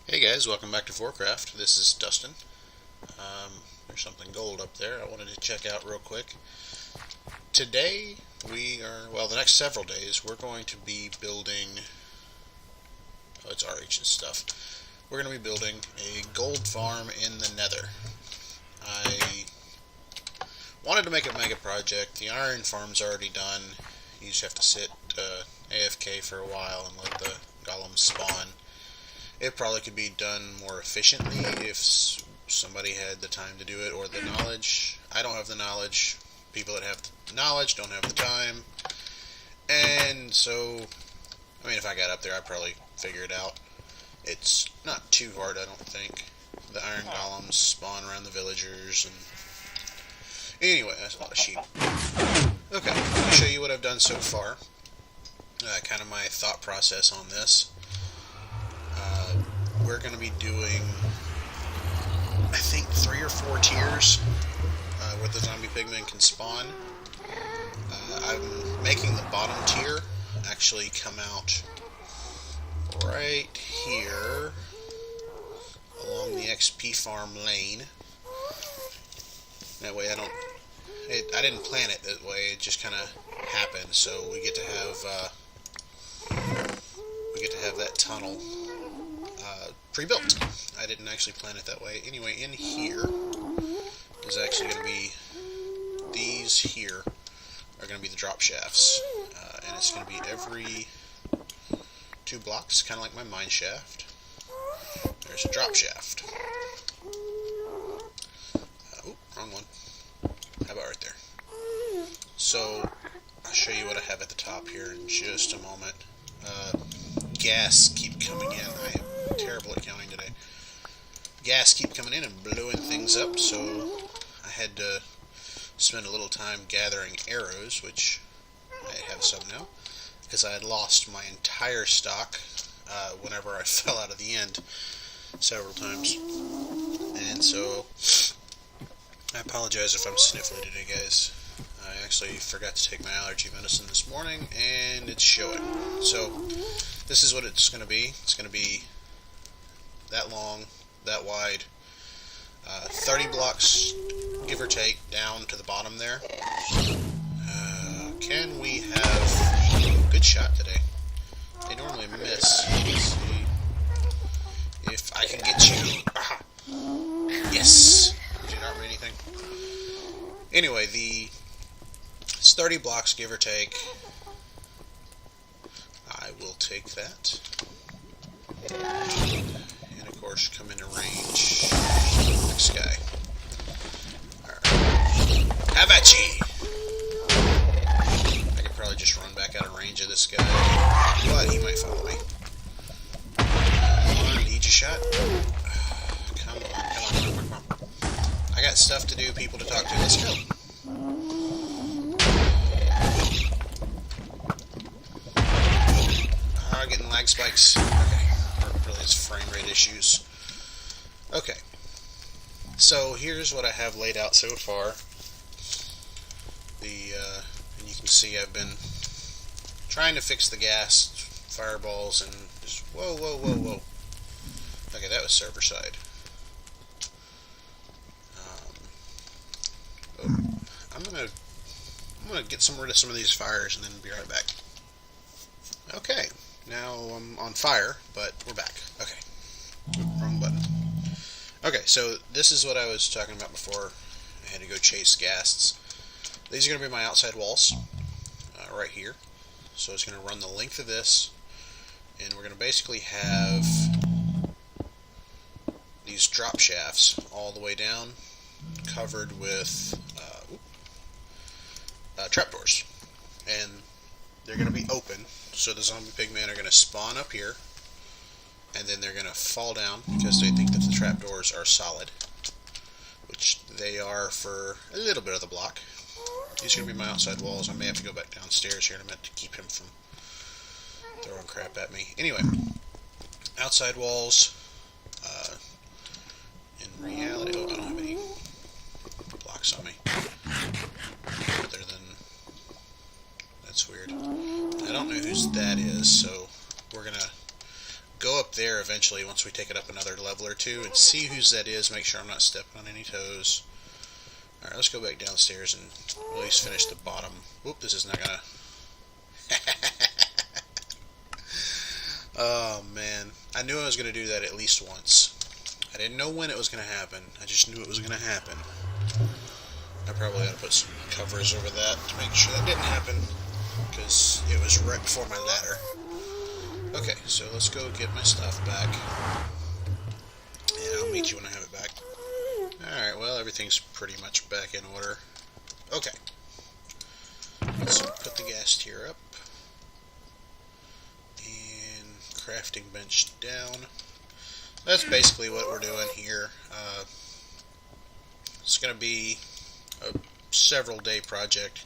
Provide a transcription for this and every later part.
Hey guys, welcome back to VorCraft. This is Dustin. There's something gold up there I wanted to check out real quick. Today the next several days, we're going to be building, it's RH and stuff. We're going to be building a gold farm in the Nether. I wanted to make a mega project. The iron farm's already done. You just have to sit AFK for a while and let the golems spawn. It probably could be done more efficiently if somebody had the time to do it or the knowledge. I don't have the knowledge. People that have the knowledge don't have the time. And so, if I got up there, I'd probably figure it out. It's not too hard, I don't think. The iron golems spawn around the villagers. And anyway, that's a lot of sheep. Okay, let me show you what I've done so far. Kind of my thought process on this. We're going to be doing, I think, 3 or 4 tiers where the zombie pigmen can spawn. I'm making the bottom tier actually come out right here along the XP farm lane. That way I didn't plan it that way, it just kind of happened, so we get to have that tunnel pre-built. I didn't actually plan it that way. Anyway, in here is actually going to be, these here are going to be the drop shafts, and it's going to be every 2 blocks, kind of like my mine shaft. There's a drop shaft. Wrong one. How about right there? So, I'll show you what I have at the top here in just a moment. Gas keep coming in. I am terrible at counting today. Gas keep coming in and blowing things up, so I had to spend a little time gathering arrows, which I have some now, because I had lost my entire stock whenever I fell out of the end several times. And so, I apologize if I'm sniffly today, guys. I actually forgot to take my allergy medicine this morning, and it's showing. So, this is what it's going to be. It's going to be that long, that wide, 30 blocks, give or take, down to the bottom there. Can we have... Good shot today. They normally miss. Let's see if I can get you. Aha! Yes! Did you not read anything? Anyway, it's 30 blocks, give or take. I will take that. And of course, come into range. Next guy. Alright. How about ye? I could probably just run back out of range of this guy. But he might follow me. Come on, need your shot? Come on. I got stuff to do, people to talk to. Let's go. Getting lag spikes. Okay. Or really it's frame rate issues. Okay. So here's what I have laid out so far. And you can see I've been trying to fix the gas fireballs and just whoa. Okay, that was server side. I'm gonna get rid of some of these fires and then be right back. Okay. Now I'm on fire, but we're back. Okay. Wrong button. Okay, so this is what I was talking about before. I had to go chase ghasts. These are going to be my outside walls, right here. So it's going to run the length of this, and we're going to basically have these drop shafts all the way down, covered with trapdoors. And they're going to be open. So the zombie pigmen are going to spawn up here, and then they're going to fall down because they think that the trapdoors are solid, which they are for a little bit of the block. These are going to be my outside walls. I may have to go back downstairs here in a minute to keep him from throwing crap at me. Anyway, outside walls. In reality, I don't have any blocks on me. Other than... That's weird. I don't know whose that is, so we're going to go up there eventually once we take it up another level or two and see whose that is, make sure I'm not stepping on any toes. Alright, let's go back downstairs and at least finish the bottom. Whoop, this is not gonna... Oh man, I knew I was gonna do that at least once. I didn't know when it was gonna happen, I just knew it was gonna happen. I probably ought to put some covers over that to make sure that didn't happen, because it was right before my ladder. Okay, so let's go get my stuff back, and I'll meet you when I have it back. Alright, well, everything's pretty much back in order. Okay, let's put the gas tier up, and crafting bench down. That's basically what we're doing here. It's going to be a several day project,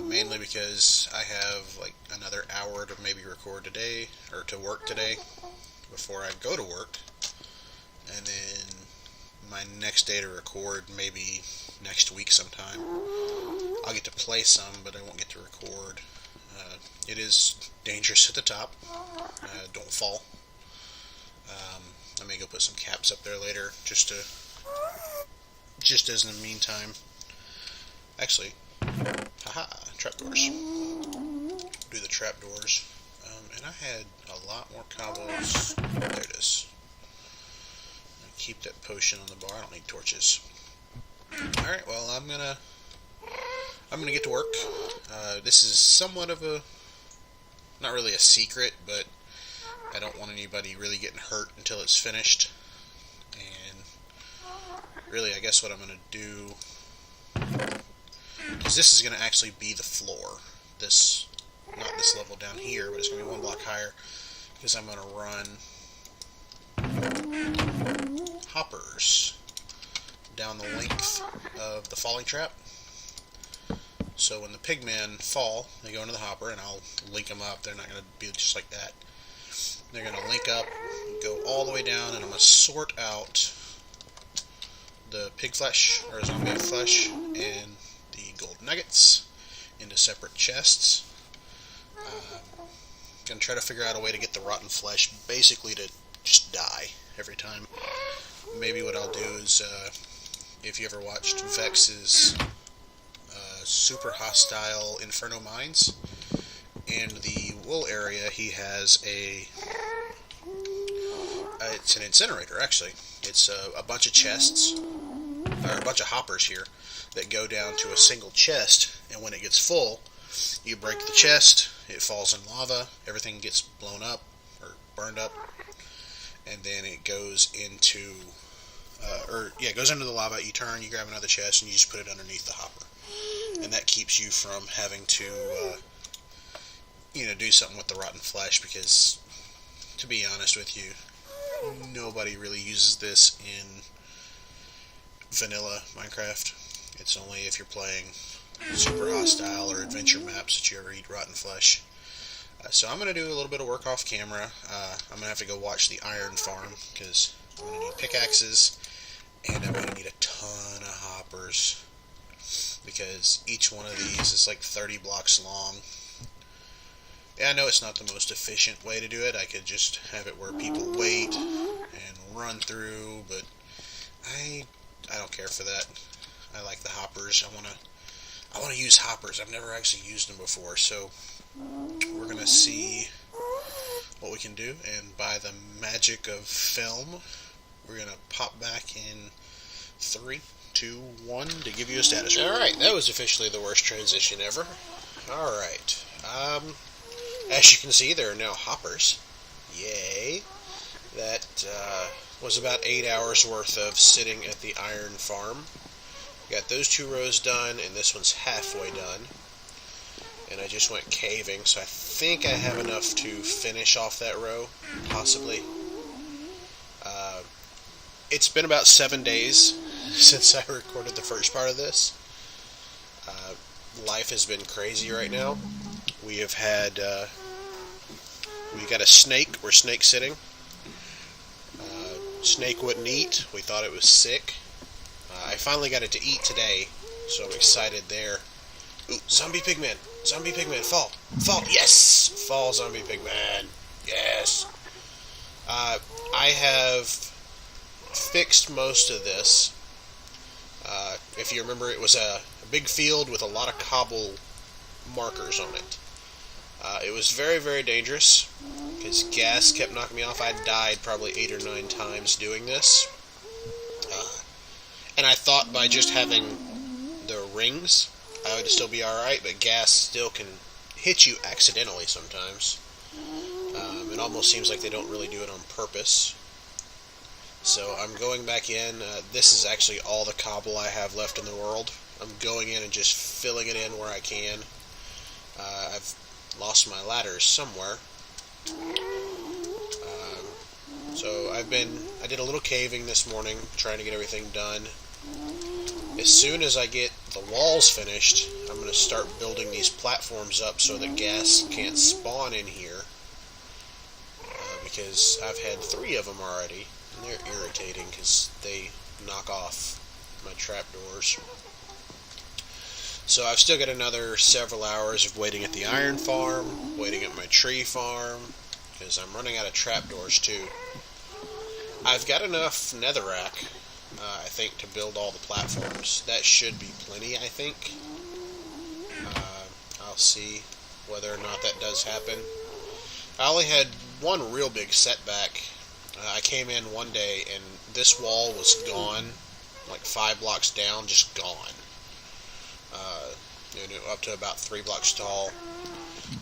mainly because I have like another hour to maybe record today, or to work today, before I go to work, and then my next day to record maybe next week sometime. I'll get to play some, but I won't get to record. It is dangerous at the top. Don't fall. I may go put some caps up there later, just as in the meantime. Actually, haha, trapdoors. Do the trapdoors. And I had a lot more cobbles. There it is. Keep that potion on the bar. I don't need torches. Alright, well, I'm gonna get to work. This is somewhat of a, not really a secret, but I don't want anybody really getting hurt until it's finished. And really, I guess what I'm gonna do, because this is gonna actually be the floor. This, not this level down here, but it's gonna be one block higher, because I'm gonna run hoppers down the length of the falling trap. So when the pigmen fall, they go into the hopper, and I'll link them up. They're not going to be just like that. They're going to link up, go all the way down, and I'm going to sort out the pig flesh, or zombie flesh, and the gold nuggets into separate chests. Going to try to figure out a way to get the rotten flesh basically to just die every time. Maybe what I'll do is, if you ever watched Vex's super hostile Inferno Mines, in the wool area he has it's an incinerator actually. It's a bunch of chests, or a bunch of hoppers here, that go down to a single chest, and when it gets full, you break the chest, it falls in lava, everything gets blown up, or burned up, and then it goes into, it goes into the lava, you turn, you grab another chest, and you just put it underneath the hopper. And that keeps you from having to, do something with the rotten flesh, because, to be honest with you, nobody really uses this in vanilla Minecraft. It's only if you're playing super hostile or adventure maps that you ever eat rotten flesh. So I'm going to do a little bit of work off camera. I'm going to have to go watch the iron farm, because I'm going to need pickaxes, and I'm going to need a ton of hoppers, because each one of these is like 30 blocks long. Yeah, I know it's not the most efficient way to do it. I could just have it where people wait and run through, but I don't care for that. I like the hoppers. I want to use hoppers. I've never actually used them before, so we're going to see what we can do, and by the magic of film, we're going to pop back in 3, 2, 1 to give you a status report. Alright, that was officially the worst transition ever. Alright, as you can see, there are now hoppers. Yay. That was about 8 hours worth of sitting at the iron farm. Got those 2 rows done, and this one's halfway done. And I just went caving, so I think I have enough to finish off that row, possibly. It's been about 7 days since I recorded the first part of this. Life has been crazy right now. We have had, we got a snake. We're snake sitting. Snake wouldn't eat. We thought it was sick. I finally got it to eat today, so I'm excited there. Ooh, zombie pigman! Zombie pigman, fall! Fall! Yes! Fall, zombie pigman! Yes! I have fixed most of this. If you remember, it was a big field with a lot of cobble markers on it. It was very, very dangerous because gas kept knocking me off. I died probably 8 or 9 times doing this. And I thought by just having the rings, I would still be alright, but gas still can hit you accidentally sometimes. It almost seems like they don't really do it on purpose. So I'm going back in. This is actually all the cobble I have left in the world. I'm going in and just filling it in where I can. I've lost my ladders somewhere. So I did a little caving this morning, trying to get everything done. As soon as I get the walls finished, I'm going to start building these platforms up so that gas can't spawn in here. Because I've had 3 of them already, and they're irritating because they knock off my trapdoors. So I've still got another several hours of waiting at the iron farm, waiting at my tree farm, because I'm running out of trapdoors too. I've got enough netherrack, I think, to build all the platforms. That should be plenty, I think. I'll see whether or not that does happen. I only had one real big setback. I came in one day and this wall was gone, like 5 blocks down, just gone. Up to about 3 blocks tall.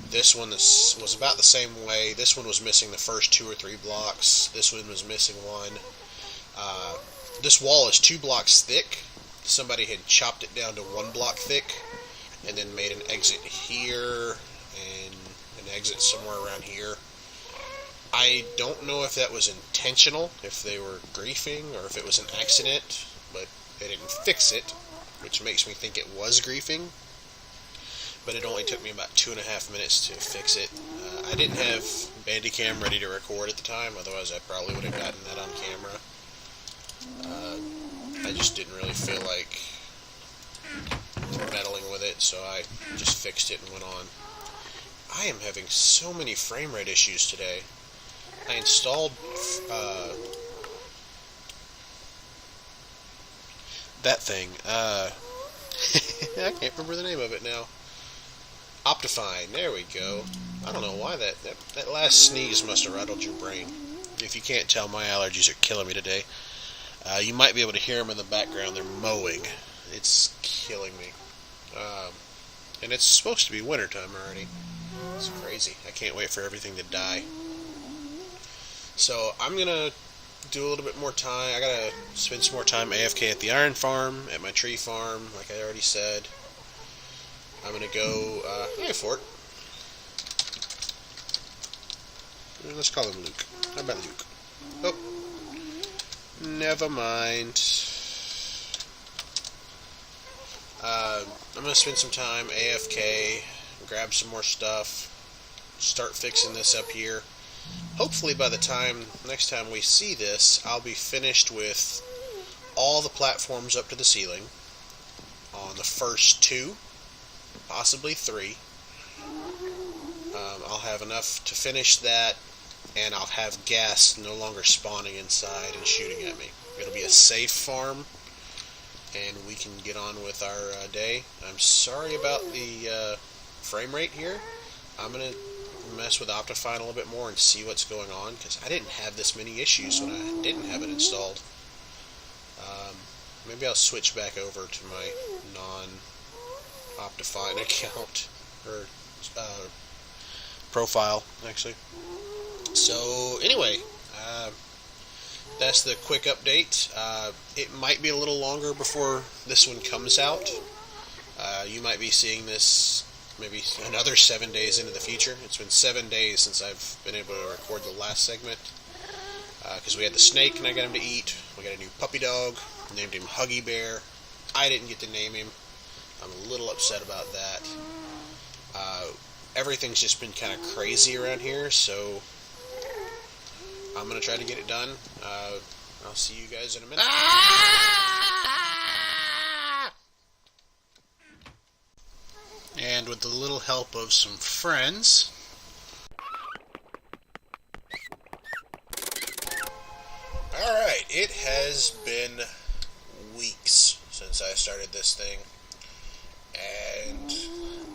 This one was about the same way. This one was missing the first 2 or 3 blocks. This one was missing 1. This wall is 2 blocks thick. Somebody had chopped it down to 1 block thick and then made an exit here and an exit somewhere around here. I don't know if that was intentional, if they were griefing, or if it was an accident, but they didn't fix it, which makes me think it was griefing. But it only took me about 2.5 minutes to fix it. I didn't have Bandicam ready to record at the time, otherwise I probably would have gotten that on camera. I just didn't really feel like meddling with it, so I just fixed it and went on. I am having so many frame rate issues today. I installed that thing. I can't remember the name of it now. Optifine, there we go. I don't know why that last sneeze must have rattled your brain. If you can't tell, my allergies are killing me today. You might be able to hear them in the background. They're mowing. It's killing me. And it's supposed to be wintertime already. It's crazy. I can't wait for everything to die. So I'm going to do a little bit more time. I got to spend some more time AFK at the iron farm, at my tree farm, like I already said. I'm going to go, hey, Fort. Let's call him Luke. How about Luke? Oh, never mind. I'm going to spend some time AFK, grab some more stuff, start fixing this up here. Hopefully by the next time we see this, I'll be finished with all the platforms up to the ceiling on the first 2. Possibly 3. I'll have enough to finish that, and I'll have gas no longer spawning inside and shooting at me. It'll be a safe farm, and we can get on with our day. I'm sorry about the frame rate here. I'm going to mess with Optifine a little bit more and see what's going on, because I didn't have this many issues when I didn't have it installed. Maybe I'll switch back over to my non-Optifine account, or profile, actually. So, anyway, that's the quick update. It might be a little longer before this one comes out. You might be seeing this maybe another 7 days into the future. It's been 7 days since I've been able to record the last segment, because we had the snake and I got him to eat. We got a new puppy dog, named him Huggy Bear. I didn't get to name him. I'm a little upset about that. Everything's just been kind of crazy around here, so I'm going to try to get it done. I'll see you guys in a minute. And with the little help of some friends, it has been weeks since I started this thing, and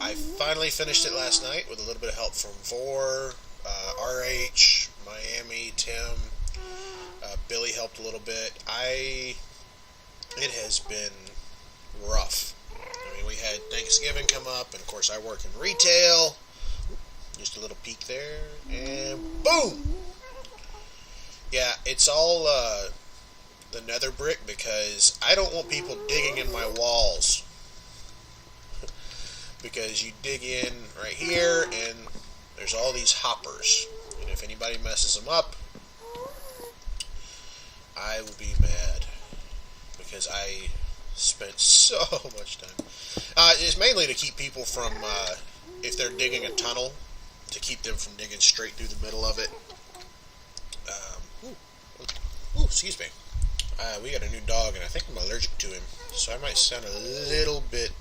I finally finished it last night with a little bit of help from Vor, RH, Miami, Tim, Billy helped a little bit. It has been rough. I mean, we had Thanksgiving come up, and of course I work in retail. Just a little peek there, and boom! Yeah, it's all the nether brick because I don't want people digging in my walls. Because you dig in right here, and there's all these hoppers. And if anybody messes them up, I will be mad. Because I spent so much time. It's mainly to keep people from, if they're digging a tunnel, to keep them from digging straight through the middle of it. Excuse me. We got a new dog, and I think I'm allergic to him, so I might sound a little bit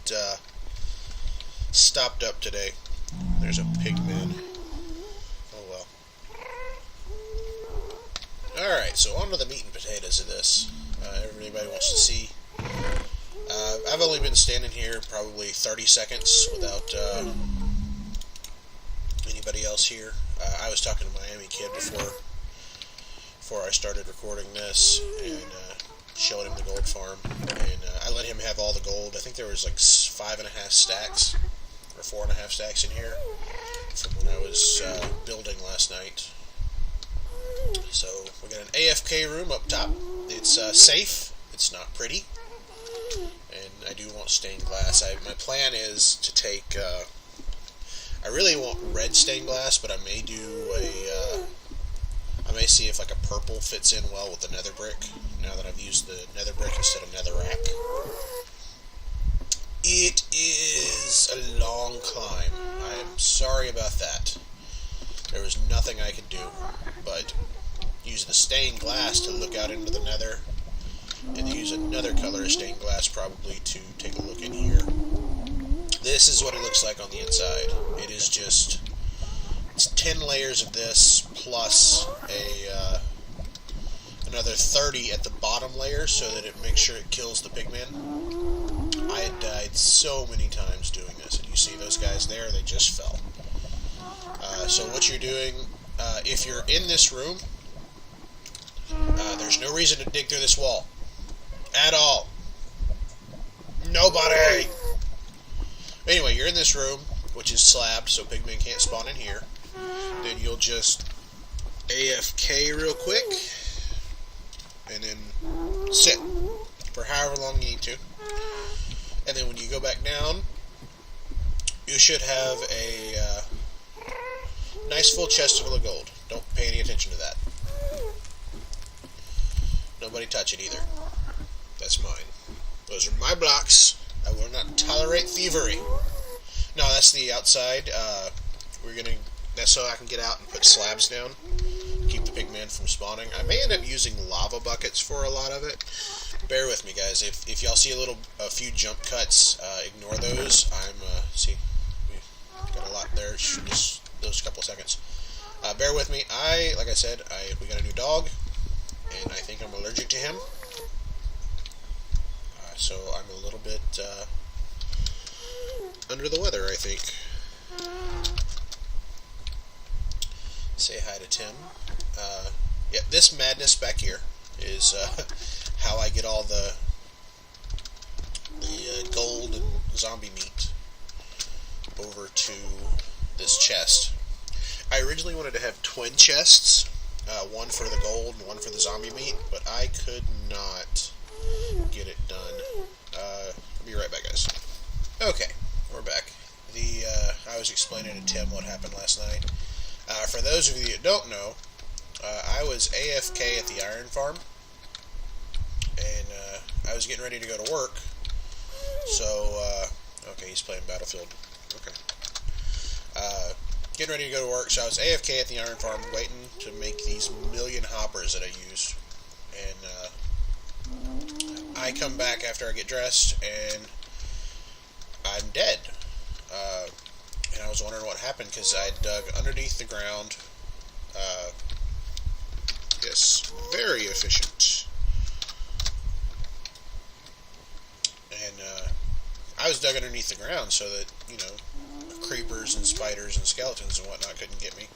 stopped up today. There's a pigman. Oh well. Alright, so on to the meat and potatoes of this. Everybody wants to see. I've only been standing here probably 30 seconds without anybody else here. I was talking to Miami Kid before I started recording this, and showing him the gold farm, and I let him have all the gold. I think there was like 5.5 stacks or 4.5 stacks in here from when I was building last night. So we got an AFK room up top. It's safe. It's not pretty, and I do want stained glass. My plan is to take. I really want red stained glass, but I may do I may see if like a purple fits in well with the nether brick, now that I've used the nether brick instead of netherrack. It is a long climb. I am sorry about that. There was nothing I could do but use the stained glass to look out into the nether, and use another color of stained glass probably to take a look in here. This is what it looks like on the inside. It is just... It's 10 layers of this, plus another 30 at the bottom layer, so that it makes sure it kills the pigmen. I had died so many times doing this, and you see those guys there, they just fell. So what you're doing, if you're in this room, there's no reason to dig through this wall. At all. Nobody! Anyway, you're in this room, which is slabbed, so pigmen can't spawn in here. Then you'll just AFK real quick, and then sit for however long you need to. And then when you go back down, you should have a nice full chest full of gold. Don't pay any attention to that. Nobody touch it either. That's mine. Those are my blocks. I will not tolerate thievery. No, that's the outside. That's so I can get out and put slabs down, keep the pigmen from spawning. I may end up using lava buckets for a lot of it. Bear with me, guys. If y'all see a few jump cuts, ignore those. See, we got a lot there. Just those couple seconds. Bear with me. Like I said, we got a new dog, and I think I'm allergic to him. So I'm a little bit under the weather, I think. Say hi to Tim. Yeah, this madness back here is how I get all the gold and zombie meat over to this chest. I originally wanted to have twin chests, one for the gold and one for the zombie meat, but I could not get it done. I'll be right back, guys. Okay, we're back. I was explaining to Tim what happened last night. For those of you that don't know, I was AFK at the iron farm, and I was getting ready to go to work. So, okay, he's playing Battlefield. Okay. Getting ready to go to work, so I was AFK at the iron farm, waiting to make these million hoppers that I use. And I come back after I get dressed, and I'm dead. And I was wondering what happened, because I dug underneath the ground. Yes, very efficient. dug underneath the ground so that, you know, creepers and spiders and skeletons and whatnot couldn't get me.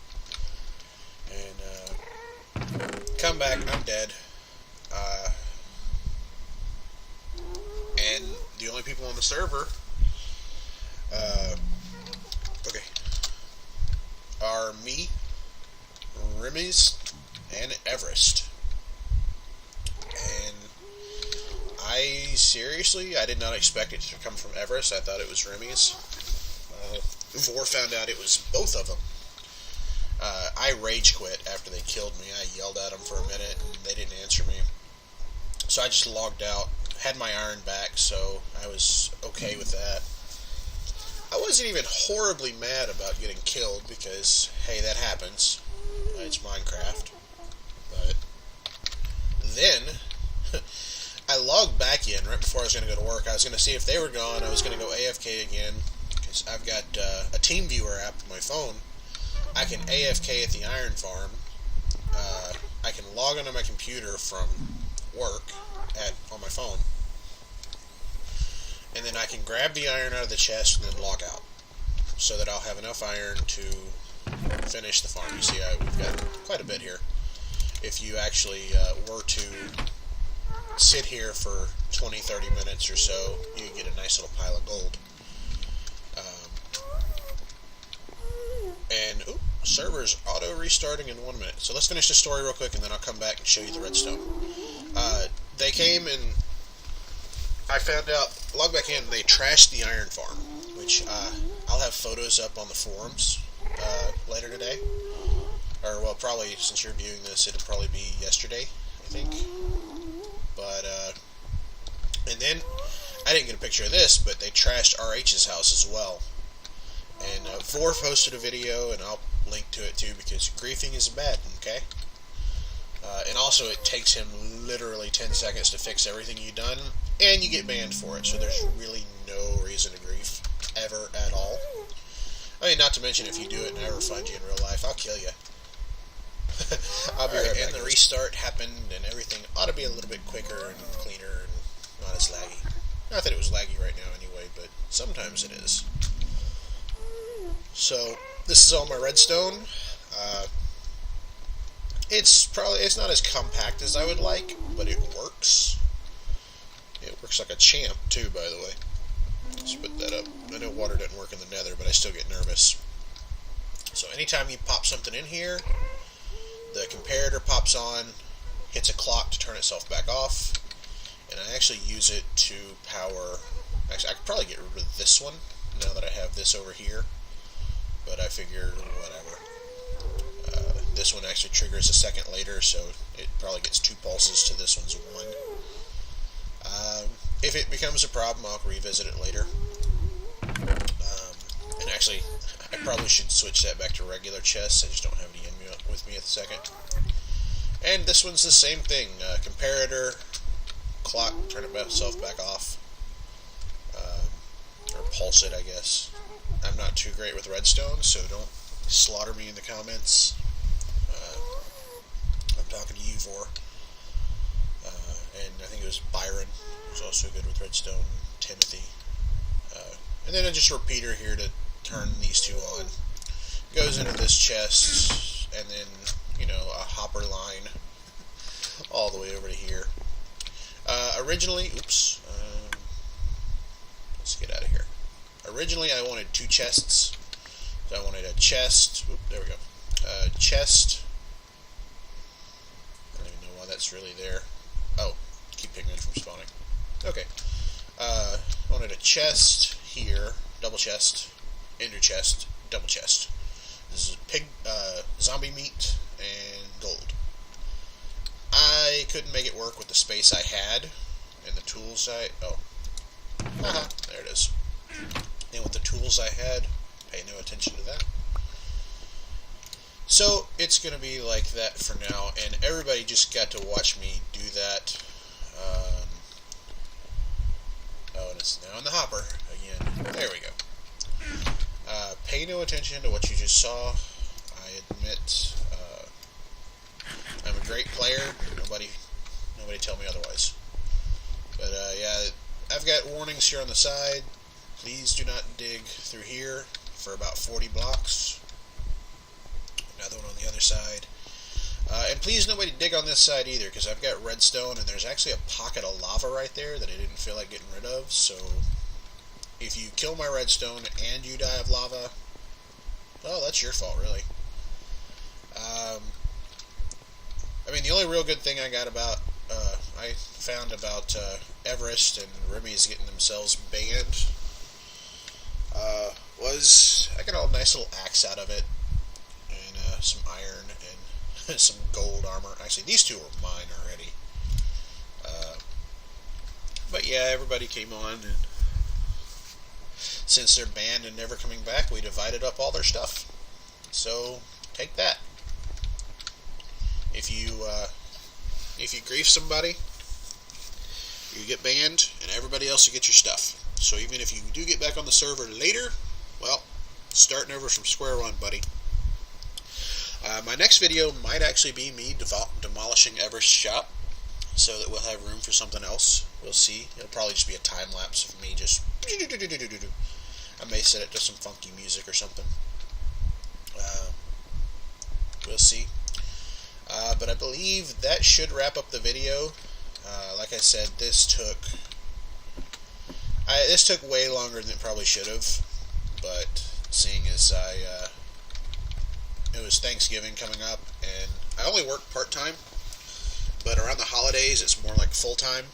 And come back, I'm dead. And the only people on the server, okay, are me, Remy's, and Everest. And I did not expect it to come from Everest. I thought it was Remy's. Vor found out it was both of them. I rage quit after they killed me. I yelled at them for a minute and they didn't answer me. So I just logged out, had my iron back, so I was okay with that. I wasn't even horribly mad about getting killed because, hey, that happens. It's Minecraft. But then I logged back in right before I was going to go to work. I was going to see if they were gone. I was going to go AFK again because I've got a TeamViewer app on my phone. I can AFK at the iron farm. I can log onto my computer from work on my phone. And then I can grab the iron out of the chest and then log out. So that I'll have enough iron to finish the farm. You see, we've got quite a bit here. If you actually were to sit here for 20-30 minutes or so, you get a nice little pile of gold. And server's auto restarting in 1 minute. So let's finish the story real quick and then I'll come back and show you the redstone. They came and I found out, log back in, they trashed the iron farm, which I'll have photos up on the forums later today. Or, well, probably, since you're viewing this, it'll probably be yesterday, I think. But, and then, I didn't get a picture of this, but they trashed RH's house as well. And Vor posted a video, and I'll link to it too, because griefing is bad, okay? And also, it takes him literally 10 seconds to fix everything you've done, and you get banned for it, so there's really no reason to grief, ever, at all. I mean, not to mention, if you do it and I ever find you in real life, I'll kill you. I'll be right back. And the restart happened, and everything ought to be a little bit quicker and cleaner and not as laggy. Not that it was laggy right now anyway, but sometimes it is. So, this is all my redstone. It's not as compact as I would like, but it works. It works like a champ, too, by the way. Let's put that up. I know water doesn't work in the nether, but I still get nervous. So anytime you pop something in here, the comparator pops on, hits a clock to turn itself back off, and I actually use it to power... Actually, I could probably get rid of this one, now that I have this over here, but I figured, whatever. This one actually triggers a second later, so it probably gets 2 pulses to this one's 1. If it becomes a problem, I'll revisit it later. And actually, I probably should switch that back to regular chests. I just don't have any with me at the second. And this one's the same thing. Comparator, clock, turn itself back off. Or pulse it, I guess. I'm not too great with redstone, so don't slaughter me in the comments. I'm talking to you, Vor. And I think it was Byron, who's also good with redstone, Timothy. And then just a repeater here to turn these two on. Goes into this chest, and then, you know, a hopper line all the way over to here. Originally, let's get out of here. Originally, I wanted 2 chests. So I wanted a chest. There we go. Chest. I don't even know why that's really there. Oh, keep pigmen from spawning. Okay. I wanted a chest here, double chest, ender chest, double chest. This is zombie meat and gold. I couldn't make it work with the space I had and the tools there it is. And with the tools I had, pay no attention to that. So, it's going to be like that for now, and everybody just got to watch me do that. And it's now in the hopper again. There we go. Pay no attention to what you just saw. I admit, I'm a great player. Nobody tell me otherwise. But, yeah, I've got warnings here on the side. Please do not dig through here for about 40 blocks. Another one on the other side. And please nobody dig on this side either, because I've got redstone and there's actually a pocket of lava right there that I didn't feel like getting rid of. So if you kill my redstone and you die of lava, well, that's your fault, really. I mean, the only real good thing I got about, I found about Everest and Remy's getting themselves banned, was I got a nice little axe out of it, and some iron, and some gold armor. Actually, these two are mine already. But yeah, everybody came on, and since they're banned and never coming back, we divided up all their stuff. So, take that. If you grief somebody, you get banned, and everybody else will get your stuff. So even if you do get back on the server later, well, starting over from square one, buddy. My next video might actually be me demolishing Everest's shop, so that we'll have room for something else. We'll see. It'll probably just be a time lapse of me just. I may set it to some funky music or something. We'll see. But I believe that should wrap up the video. Like I said, this took way longer than it probably should have. But seeing as it was Thanksgiving coming up, and I only work part-time, but around the holidays it's more like full-time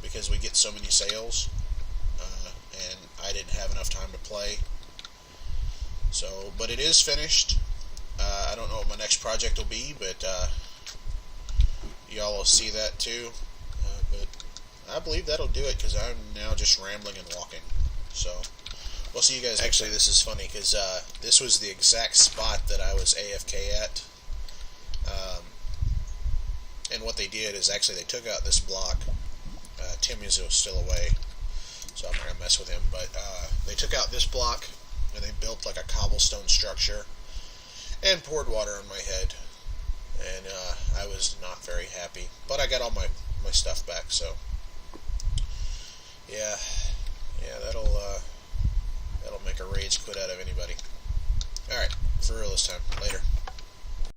because we get so many sales, and I didn't have enough time to play. So, but it is finished. I don't know what my next project will be, but y'all will see that too. But I believe that'll do it, because I'm now just rambling and walking. So, we'll see you guys. Actually, this is funny, because this was the exact spot that I was AFK at. And what they did is actually they took out this block. Tim is still away, so I'm not going to mess with him. But they took out this block, and they built like a cobblestone structure, and poured water on my head. And I was not very happy. But I got all my stuff back, so yeah, that'll make a rage quit out of anybody. Alright, for real this time. Later.